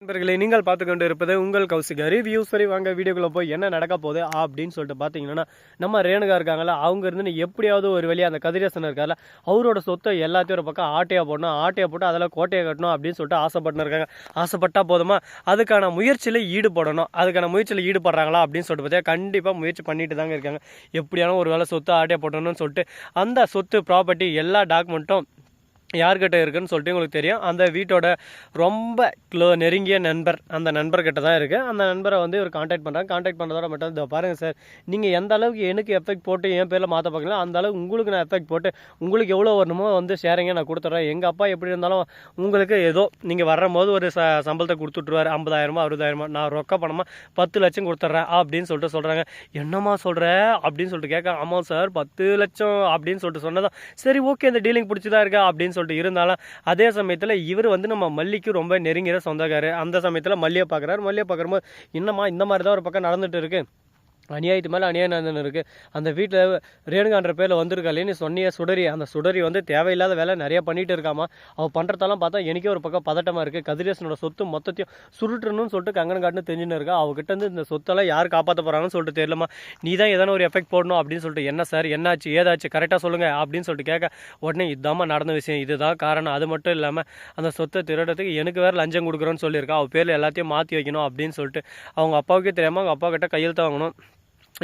நண்பர்களே, நீங்கள் பார்த்து கொண்டு இருப்பது உங்கள் கௌசிகா ரிவ்யூஸ். சரி, வாங்க வீடியோக்குள்ள போய் என்ன நடக்க போகுது அப்படின்னு சொல்லிட்டு பார்த்தீங்கன்னா, நம்ம ரேணுகா இருக்காங்களா, அவங்க இருந்து எப்படியாவது ஒரு வழியாக அந்த கதிரேசன் இருக்கார்ல, அவரோட சொத்தை எல்லாத்தையும் ஒரு பக்கம் ஆட்டையாக போடணும், ஆட்டையை போட்டு அதில் கோட்டையை கட்டணும் அப்படின்னு சொல்லிட்டு ஆசைப்பட்டு இருக்காங்க. ஆசைப்பட்டா போதுமா, அதுக்கான முயற்சியில் ஈடுபடணும். அதுக்கான முயற்சியில் ஈடுபடுறாங்களா அப்படின்னு சொல்லிட்டு பார்த்தா கண்டிப்பாக முயற்சி பண்ணிட்டு தாங்க இருக்காங்க. எப்படியான ஒரு வேலை சொத்து ஆட்டையை போட்டணும்னு சொல்லிட்டு அந்த சொத்து ப்ராப்பர்ட்டி எல்லா டாக்குமெண்ட்டும் யார்கிட்ட இருக்குன்னு சொல்லிட்டு உங்களுக்கு தெரியும். அந்த வீட்டோட ரொம்ப நெருங்கிய நண்பர், அந்த நண்பர்கிட்ட தான் இருக்குது. அந்த நண்பரை வந்து இவர் காண்டாக்ட் பண்ணுறாங்க. காண்டாக்ட் பண்ணுறதோட மட்டும் இதை பாருங்கள் சார், நீங்கள் எந்த அளவுக்கு எனக்கு எஃபெக்ட் போட்டு என் பேரில் மாற்ற பார்க்கலாம், அந்த அளவுக்கு உங்களுக்கு நான் எஃபெக்ட் போட்டு உங்களுக்கு எவ்வளோ வரணுமோ வந்து ஷேரிங்க நான் கொடுத்துட்றேன். எங்கள் அப்பா எப்படி இருந்தாலும் உங்களுக்கு ஏதோ நீங்கள் வரும்போது ஒரு சம்பளத்தை கொடுத்துட்ருவார், 50,000 60,000. நான் ரொக்க பணமாக 10 லட்சம் கொடுத்துட்றேன் அப்படின்னு சொல்லிட்டு சொல்கிறாங்க. என்னம்மா சொல்கிற அப்படின்னு சொல்லிட்டு கேட்க, ஆமாம் சார் 10 லட்சம் அப்படின்னு சொல்லிட்டு சொன்னதான் சரி ஓகே, இந்த டீலிங் பிடிச்சதா இருக்கா அப்படின்னு சொல்லிட்டு இருந்தாலும், அதே சமயத்தில் இவர் வந்து நம்ம மல்லிக்கு ரொம்ப நெருங்கிற சொந்தக்காரு. அந்த சமயத்தில் மல்லியை பார்க்குறாரு. மல்லியை பார்க்கும்போது என்னம்மா இந்த மாதிரி தான் ஒரு பக்கம் நடந்துட்டு இருக்கு, அநியாயத்து மேலே அநியாயம் நடந்துன்னு இருக்குது. அந்த வீட்டில் ரேணுகான்ற பேரில் வந்திருக்காளே நீ சொன்னிய சுடரி, அந்த சுடரி வந்து தேவையில்லாத வேலை நிறைய பண்ணிட்டு இருக்காமா. அவள் பண்ணுறதெல்லாம் பார்த்தா எனக்கே ஒரு பக்கம் பதட்டமாக இருக்குது. கதிரேசனோட சொத்து மொத்தத்தையும் சுருட்டணும்னு சொல்லிட்டு கங்கன் காட்டுன்னு தெரிஞ்சுன்னு இருக்கா. அவகிட்ட இருந்து இந்த சொத்தெல்லாம் யார் காப்பாற்ற போகிறாங்கன்னு சொல்லிட்டு தெரியலமா. நீ தான் எதனா ஒரு எஃபெக்ட் போடணும் அப்படின்னு சொல்லிட்டு, என்ன சார் என்னாச்சு ஏதாச்சு கரெக்டாக சொல்லுங்கள் அப்படின்னு சொல்லிட்டு கேட்க, உடனே இதாம்மா நடந்த விஷயம், இதுதான் காரணம். அது மட்டும் இல்லாமல் அந்த சொத்தை திருடத்துக்கு எனக்கு வேறு லஞ்சம் கொடுக்குறோன்னு சொல்லியிருக்கா. அவள் பேரில் எல்லாத்தையும் மாற்றி வைக்கணும் அப்படின்னு சொல்லிட்டு அவங்க அப்பாவுக்கே தெரியாமல் அவங்க அப்பா கிட்ட கையெழுத்து வாங்கணும்,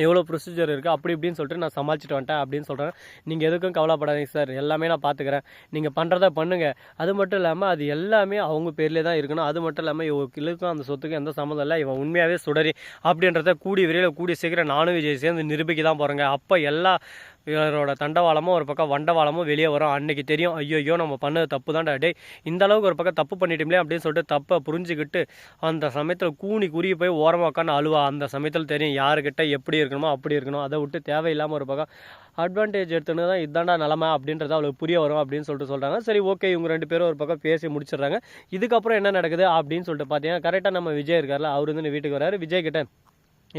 எவ்வளோ ப்ரொசீஜர் இருக்குது அப்படி இப்படின்னு சொல்லிட்டு நான் சமாளிச்சுட்டு வந்துட்டேன் அப்படின்னு சொல்கிறேன். நீங்கள் எதுக்கும் கவலைப்படாதீங்க சார், எல்லாமே நான் பார்த்துக்கிறேன், நீங்கள் பண்ணுறத பண்ணுங்கள். அது மட்டும் இல்லாமல் அது எல்லாமே அவங்க பேர்லேயே தான் இருக்கணும். அது மட்டும் இல்லாமல் இவங்களுக்கும் அந்த சொத்துக்கு எந்த சம்மந்தம் இல்லை, இவன் உண்மையாகவே சுடரி அப்படின்றத கூடிய விரைவில் கூடிய சீக்கிரம் நானும் விஜய் சேர்ந்து நிரூபிக்க தான் போகிறேங்க. அப்போ எல்லா இவரோட தண்டவாளமும் ஒரு பக்கம் வண்டவாளமும் வெளியே வரும். அன்றைக்கி தெரியும், ஐயோ நம்ம பண்ணது தப்பு தான்டா, டே இந்த அளவுக்கு ஒரு பக்கம் தப்பு பண்ணிட்டோம்லே அப்படின்னு சொல்லிட்டு தப்பை புரிஞ்சுக்கிட்டு அந்த சமயத்தில் கூனி குறுகி போய் ஓரமாக உட்காந்து அழுவா. அந்த சமயத்தில் தெரியும் யாருக்கிட்ட எப்படி இருக்கணுமோ அப்படி இருக்கணும். அதை விட்டு தேவையில்லாமல் ஒரு பக்கம் அட்வான்டேஜ் எடுத்துன்னு தான் இதாண்டா நிலமை அப்படின்றது அவளுக்கு புரிய வரும் அப்படின்னு சொல்லிட்டு சொல்கிறாங்க. சரி ஓகே, இவங்க ரெண்டு பேரும் ஒரு பக்கம் பேசி முடிச்சிடுறாங்க. இதுக்கப்புறம் என்ன நடக்குது அப்படின்னு சொல்லிட்டு பார்த்தீங்கன்னா, கரெக்டாக நம்ம விஜய் இருக்கார்ல, அவர் வந்து வீட்டுக்கு வராரு. விஜய் கிட்ட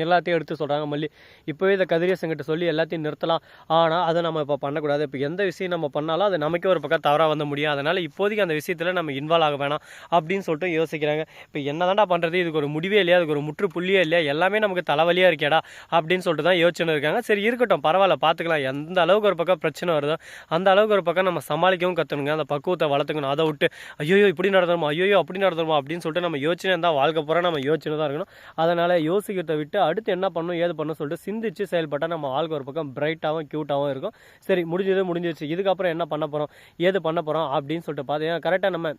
எல்லாத்தையும் எடுத்து சொல்கிறாங்க மல்லி, இப்போவே இதை கதிரேசங்கிட்ட சொல்லி எல்லாத்தையும் நிறுத்தலாம், ஆனால் அதை நம்ம இப்போ பண்ணக்கூடாது. இப்போ எந்த விஷயம் நம்ம பண்ணாலும் அது நமக்கே ஒரு பக்கம் தவறாக வந்து முடியும். அதனால் இப்போதைக்கு அந்த விஷயத்தில் நம்ம இன்வால்வ் ஆக வேணாம் அப்படின்னு சொல்லிட்டு யோசிக்கிறாங்க. இப்போ என்ன தாண்டா பண்ணுறது, இதுக்கு ஒரு முடிவே இல்லையா, அதுக்கு ஒரு முற்றுப்புள்ளியே இல்லையா, எல்லாமே நமக்கு தலைவலியாக இருக்கேடா அப்படின்னு சொல்லிட்டு தான் யோசனை இருக்காங்க. சரி இருக்கட்டும், பரவாயில்ல பார்த்துக்கலாம். எந்த அளவுக்கு ஒரு பக்கம் பிரச்சனை வருதோ அந்த அளவுக்கு ஒரு பக்கம் நம்ம சமாளிக்கவும் கற்றுணுங்க, அந்த பக்குவத்தை வளர்த்துக்கணும். அதை விட்டு ஐயோ இப்படி நடந்துருமா, ஐயோ அப்படி நடந்துருமா அப்படின்னு சொல்லிட்டு நம்ம யோசனை இருந்தால் வாழ்க்கை பூரா நம்ம யோசனை தான் இருக்கணும். அதனால் யோசிக்கிறத விட்டு அடுத்து என்ன பண்ணணும் ஏது பண்ணணும் சொல்லிட்டு சிந்திச்சு செயல்பட்டால் நம்ம ஆளுக்கு ஒரு பக்கம் பிரைட்டாகவும் க்யூட்டாகவும் இருக்கும். சரி முடிஞ்சிருச்சு, இதுக்கப்புறம் என்ன பண்ண போகிறோம் ஏது பண்ண போகிறோம் அப்படின்னு சொல்லிட்டு பார்த்தீங்கன்னா, கரெக்டாக நம்ம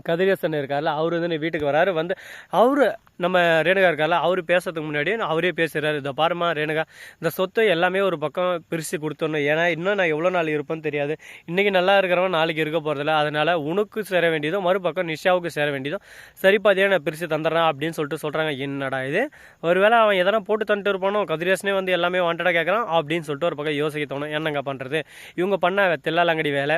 கதிரேசன் இருக்கார்ல, அவர் வந்து வீட்டுக்கு வராரு. வந்து அவர் நம்ம ரேணுகா இருக்கார்ல, அவர் பேசுறதுக்கு முன்னாடியே அவரே பேசுகிறாரு. இதை பாருமா ரேணுகா, இந்த சொத்தை எல்லாமே ஒரு பக்கம் பிரித்து கொடுத்துடணும். ஏன்னா இன்னும் நான் எவ்வளோ நாள் இருப்பேன்னு தெரியாது. இன்றைக்கி நல்லா இருக்கிறவன் நாளைக்கு இருக்க போகிறதில்ல. அதனால் உனக்கு சேர வேண்டியதும் மறுபக்கம் நிஷாவுக்கு சேர வேண்டியதும் சரி பாதியாக நான் பிரித்து தந்துடுறேன் அப்படின்னு சொல்லிட்டு சொல்கிறாங்க. என்னடா இது, ஒருவேளை அவன் எதனா போட்டு தந்துட்டு இருப்பானோ, கதிரேசனே வந்து எல்லாமே வாண்டடாக கேட்குறான் அப்படின்னு சொல்லிட்டு ஒரு பக்கம் யோசிக்க தோணும். என்னங்க பண்ணுறது, இவங்க பண்ண தில்லாலங்கடி வேலை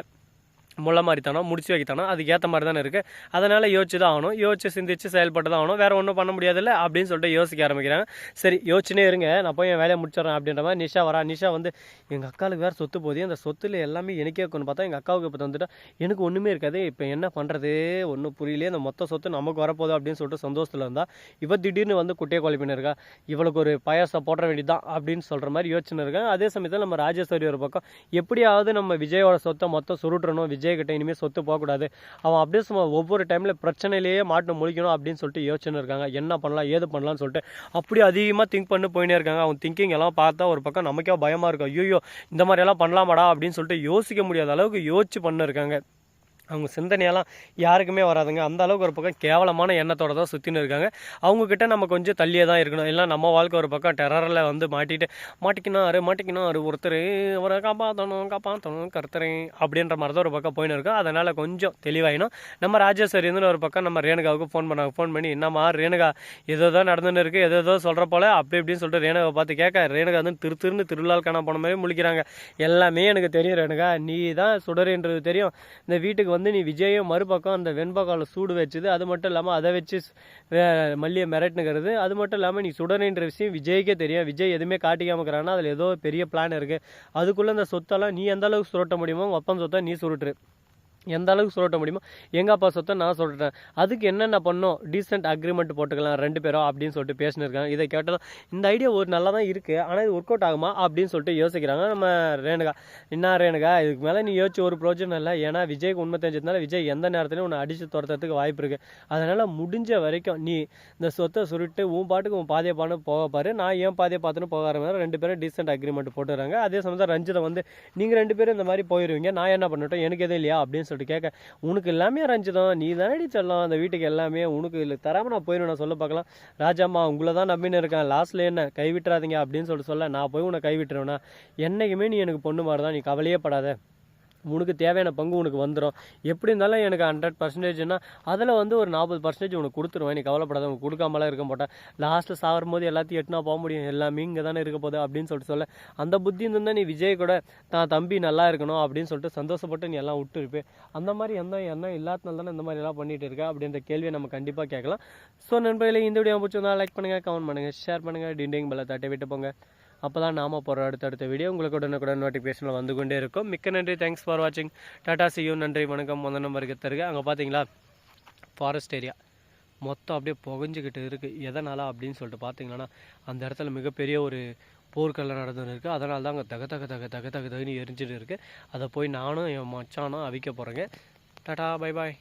முள்ள மாதிரி தானோ முடிச்சு வைக்கத்தானோ அதுக்கேற்ற மாதிரி தானே இருக்குது. அதனால் யோசிச்சு தான் ஆகணும், யோசிச்சு சிந்திச்சு செயல்பட்டு தான் ஆகணும், வேறு ஒன்றும் பண்ண முடியாதுல்ல அப்படின்னு சொல்லிட்டு யோசிக்க ஆரம்பிக்கிறாங்க. சரி யோசிச்சுனே இருங்க, நான் போய் என் வேலையை முடிச்சிடறேன் அப்படின்ற மாதிரி நிஷா வரா. நிஷா வந்து எங்கள் அக்காவுக்கு வேறு சொத்து போதே, அந்த சொத்தில் எல்லாமே எனக்கே இருக்குன்னு பார்த்தா எங்கள் அக்காவுக்கு இப்போ வந்துட்டு எனக்கு ஒன்றுமே இருக்காது, இப்போ என்ன பண்ணுறது ஒன்றும் புரியலையே, அந்த மொத்த சொத்து நமக்கு வரப்போகுது அப்படின்னு சொல்லிட்டு சந்தோஷத்தில் இருந்தால் இவ திடீர்னு வந்து குட்டையை குழப்பின்னு இருக்கா. இவளுக்கு ஒரு பாயாசம் போடுற வேண்டியதான் அப்படின்னு சொல்கிற மாதிரி யோசிச்சுன்னு இருக்காங்க. அதே சமயத்தில் நம்ம ராஜேஸ்வரி ஒரு பக்கம் எப்படியாவது நம்ம விஜயோட சொத்தை மொத்தம் சுருட்டணும், விஜய் கிட்ட இனிமேல் சொத்து போகக்கூடாது, அவன் அப்படியே சும்மா ஒவ்வொரு டைமில் பிரச்சனையிலேயே மாட்டு முழிக்கணும் அப்படின்னு சொல்லிட்டு யோசிச்சுன்னு இருக்காங்க. என்ன பண்ணலாம் ஏது பண்ணலாம்னு சொல்லிட்டு அப்படியே அதிகமாக திங்க் பண்ணி போயினே இருக்காங்க. அவன் திங்கிங் எல்லாம் பார்த்தா ஒரு பக்கம் நமக்கே பயமாக இருக்கும். ஐயோ இந்த மாதிரியெல்லாம் பண்ணலாமாடா அப்படின்னு சொல்லிட்டு யோசிக்க முடியாத அளவுக்கு யோசிச்சு பண்ண இருக்காங்க. அவங்க சிந்தனையெல்லாம் யாருக்குமே வராதுங்க. அந்த அளவுக்கு ஒரு பக்கம் கேவலமான எண்ணத்தோடு தான் சுற்றின்னு இருக்காங்க. அவங்கக்கிட்ட நம்ம கொஞ்சம் தள்ளியே தான் இருக்கணும். இல்லை நம்ம வாழ்க்கை ஒரு பக்கம் டெரரில் வந்து மாட்டிக்கினாரு ஒருத்தர், அவரை காப்பாற்றணும் கருத்தரேன் அப்படின்ற மாதிரி தான் ஒரு பக்கம் போயின்னு இருக்கும். அதனால் கொஞ்சம் தெளிவாயினும். நம்ம ராஜேஸ்வரின்னு ஒரு பக்கம் நம்ம ரேணுகாவுக்கு ஃபோன் பண்ணி என்னம்மா ரேணுகா ஏதோ தான் நடந்துன்னு இருக்குது, ஏதோ சொல்கிற போல் அப்படி இப்படின்னு சொல்லிட்டு ரேணுகா பார்த்து கேட்க, ரேணுகா வந்து திருன்னு திருவிழால் காண போன மாதிரி முழிக்கிறாங்க. எல்லாமே எனக்கு தெரியும் ரேணுகா, நீ தான் சுடரின்றது தெரியும், இந்த வீட்டுக்கு வந்து நீ விஜயும் மறுபக்கம் அந்த வெண்பக்கால சூடு வச்சுது, அது மட்டும் இல்லாமல் அதை வச்சு மல்லியை மிரட்டுனுங்கிறது, அது மட்டும் இல்லாமல் நீ சுடனைன்ற விஷயம் விஜய்க்கே தெரியும். விஜய் எதுவுமே காட்டிக்காமக்கிறான்னா அதில் ஏதோ பெரிய பிளான் இருக்குது. அதுக்குள்ளே அந்த சொத்தெல்லாம் நீ எந்த அளவுக்கு சுருட்ட முடியுமோ ஒப்பம் சொத்தை நீ சுருட்டுரு. எந்த அளவுக்கு சுருட்ட முடியுமோ எங்கள் அப்பா சொத்தை நான் சொல்லிட்டேன், அதுக்கு என்னென்ன பண்ணோம், டீசென்ட் அக்ரிமெண்ட் போட்டுக்கலாம் 2 பேரும் அப்படின்னு சொல்லிட்டு பேசினிருக்காங்க. இதை கேட்டாலும் இந்த ஐடியா ஒரு நல்லா தான் இருக்குது, ஆனால் இது ஒர்க் அவுட் ஆகுமா அப்படின்னு சொல்லிட்டு யோசிக்கிறாங்க நம்ம ரேணுகா. என்ன ரேணுகா, இதுக்கு மேலே நீ யோசிச்சு ஒரு பிரோஜனம் இல்லை. ஏன்னா விஜய்க்கு உண்மை தெரிஞ்சதுனால விஜய் எந்த நேரத்துலையும் உன்னை அடித்து துரத்துறதுக்கு வாய்ப்பு இருக்குது. அதனால் முடிஞ்ச வரைக்கும் நீ இந்த சொத்தை சுருட்டு உன் பாட்டுக்கு உன் பாதியை பாடு போக பாரு, நான் ஏன் பாதியை பார்த்துன்னு போக ஆரம்பிச்சு 2 பேரும் டீசென்ட் அக்ரிமெண்ட் போட்டுறாங்க. அதே சமயம் ரஞ்சிதை வந்து நீங்கள் 2 பேரும் இந்த மாதிரி போயிடுவீங்க, நான் என்ன பண்ணட்டும், எனக்கு எதுவும் இல்லையா அப்படின்னு சொல்லிட்டு கேட்க, உனக்கு எல்லாமே ரஞ்சிதம், நீ தானடி சொல்லலாம் அந்த வீட்டுக்கு எல்லாமே, உனக்கு இல்லை தராமல் நான் போயிடுவேன். நான் சொல்ல பார்க்கலாம், ராஜாம்மா உங்களை தான் நம்பின்னு இருக்கேன், லாஸ்ட்டில் என்ன கைவிட்டுறாதீங்க அப்படின்னு சொல்ல, நான் போய் உன்னை கைவிட்டுருவேன்னா என்றைக்குமே நீ எனக்கு பொண்ணு மாதிரி தான், நீ கவலையே படாத, உனக்கு தேவையான பங்கு உனக்கு வந்துடும். எப்படி இருந்தாலும் எனக்கு 100%னா அதில் வந்து ஒரு 40% உனக்கு கொடுத்துருவேன், நீ கவலைப்படாத, உனக்கு கொடுக்காமலாம் இருக்க மாட்டேன். லாஸ்ட்டில் சாகும் போது எல்லாத்தையும் எட்டுனா போக முடியும், எல்லாமே இங்கே தானே இருக்க போகுது அப்படின்னு சொல்ல, அந்த புத்தி இருந்தால் நீ விஜய் கூட தான் தம்பி நல்லா இருக்கணும் அப்படின்னு சொல்லிட்டு சந்தோஷப்பட்டு நீ எல்லாம் விட்டுருப்பேன். அந்த மாதிரி எண்ணம் இல்லாதனால தானே இந்த மாதிரி எல்லாம் பண்ணிட்டு இருக்க அப்படின்ற கேள்வியை நம்ம கண்டிப்பாக கேட்கலாம். ஸோ நண்பர்களே, இந்த வீடியோ பிடிச்சிருந்தா லைக் பண்ணுங்கள், கமெண்ட் பண்ணுங்கள், ஷேர் பண்ணுங்கள், டிண்டிங் பெல்லை தட்டி விட்டு போங்க. அப்போ தான் நாம போகிற அடுத்தடுத்த வீடியோ உங்களுக்கு உடனுக்குடன் நோட்டிஃபிகேஷனில் வந்து கொண்டே இருக்கும். மிக்க நன்றி, தேங்க்ஸ் ஃபார் வாட்சிங், டாடா சி யூ, நன்றி வணக்கம். முதல் நம்பருக்கு தருக. அங்கே பார்த்தீங்களா ஃபாரஸ்ட் ஏரியா மொத்தம் அப்படியே புகஞ்சிக்கிட்டு இருக்குது. எதனால் அப்படின்னு சொல்லிட்டு பார்த்தீங்கன்னா அந்த இடத்துல மிகப்பெரிய ஒரு போர்க்கெல்லாம் நடந்துன்னு இருக்குது. அதனால தான் அங்கே தகன்னு எரிஞ்சிட்டு இருக்குது. அதை போய் நானும் என் மச்சானும் அவிக்க போகிறேங்க. Tata bye bye.